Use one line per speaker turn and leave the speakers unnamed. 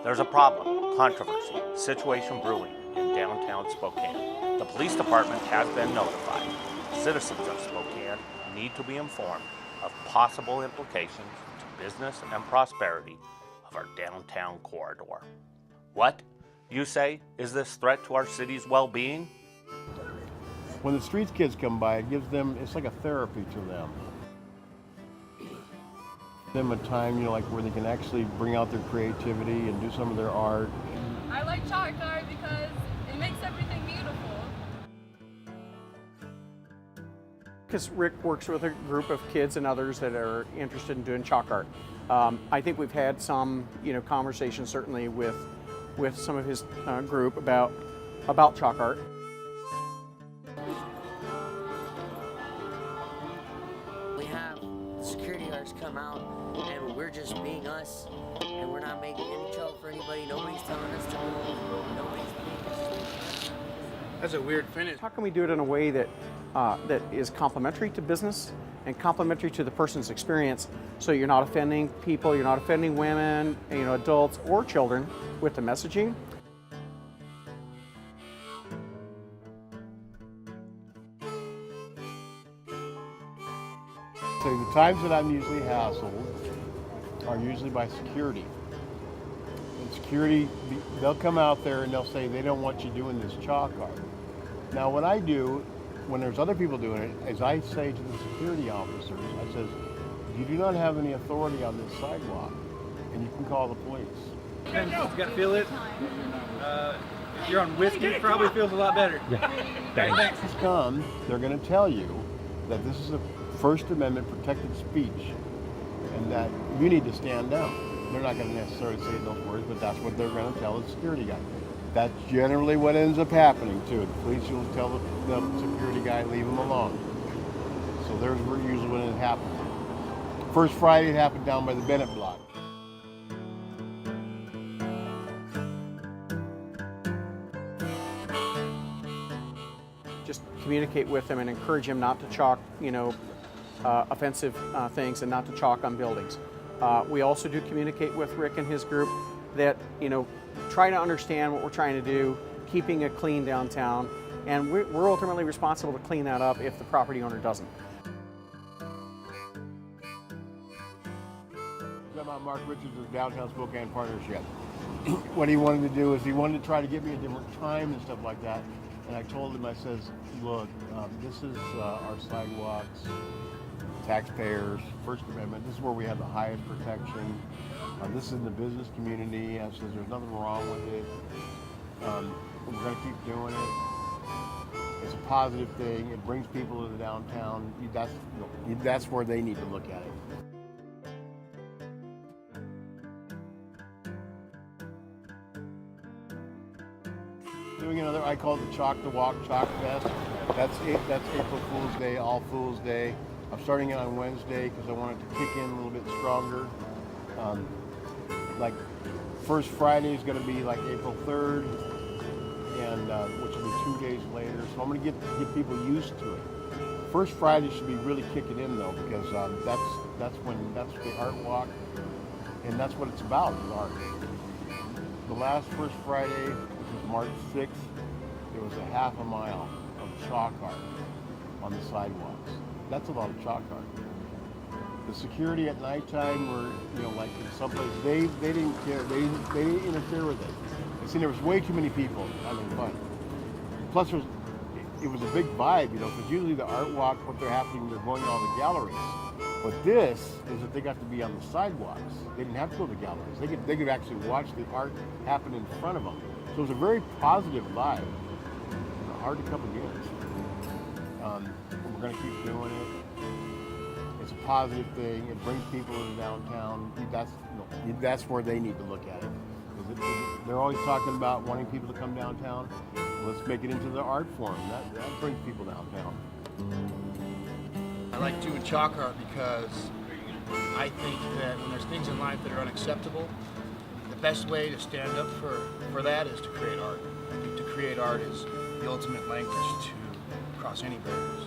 There's a problem, controversy, situation brewing in downtown Spokane. The police department has been notified. Citizens of Spokane need to be informed of possible implications to business and prosperity of our downtown corridor. What, you say, is this threat to our city's well-being?
When the street kids come by, it gives them, it's like a therapy to them. Them a time, like where they can actually bring out their creativity and do some of their art.
I like chalk art because it makes everything beautiful.
Because Rick works with a group of kids and others that are interested in doing chalk art. I think we've had some, conversations certainly with some of his group about chalk art.
We have security guards come out and we're just being us and we're not making any trouble for anybody. Nobody's telling us to move. Nobody's being us.
That's a weird finish.
How can we do it in a way that that is complementary to business and complementary to the person's experience, so you're not offending people, you're not offending women, adults or children with the messaging?
So the times that I'm usually hassled are usually by security. And security, they'll come out there and they'll say they don't want you doing this chalk art. Now what I do, when there's other people doing it, is I say to the security officers, I says, you do not have any authority on this sidewalk, and you can call the police.
You gotta feel it. If you're on whiskey, it probably feels a lot better.
Yeah.
Thanks.
Come, they're going to tell you that this is a First Amendment protected speech, and that you need to stand down. They're not going to necessarily say those words, but that's what they're going to tell the security guy. That's generally what ends up happening too. The police will tell the security guy, leave him alone. So there's usually when it happens. First Friday it happened down by the Bennett block.
Just communicate with them and encourage him not to chalk, offensive things and not to chalk on buildings. We also do communicate with Rick and his group that, try to understand what we're trying to do, keeping it clean downtown, and we're ultimately responsible to clean that up if the property owner doesn't.
About Mark Richards' Downtown Spokane Partnership. What he wanted to do is he wanted to try to get me a different time and stuff like that. And I told him, I says, look, this is our sidewalks, taxpayers, First Amendment. This is where we have the highest protection. This is in the business community. I says, there's nothing wrong with it. We're going to keep doing it. It's a positive thing. It brings people to the downtown. That's where they need to look at it. Doing another, I call it the Chalk the Walk Chalk Fest. That's April Fool's Day, All Fool's Day. I'm starting it on Wednesday because I want it to kick in a little bit stronger. Like first Friday is going to be like April 3rd, and which will be 2 days later. So I'm going to get people used to it. First Friday should be really kicking in though, because that's the art walk, and that's what it's about, is art. The last First Friday, which was March 6th, there was a half a mile of chalk art on the sidewalks. That's a lot of chalk art. The security at nighttime were, like in some places, they didn't care. They didn't interfere with it. I seen there was way too many people having fun. Plus, it was a big vibe, because usually the art walk, what they're happening, they're going to all the galleries. But this is that they got to be on the sidewalks. They didn't have to go to the galleries. They could actually watch the art happen in front of them. So it was a very positive vibe. Hard to come against. We're going to keep doing it. It's a positive thing. It brings people to the downtown. That's where they need to look at it. They're always talking about wanting people to come downtown. Let's make it into the art form. That brings people downtown.
I like doing chalk art because I think that when there's things in life that are unacceptable, the best way to stand up for that is to create art. I think to create art is the ultimate language to cross any barriers.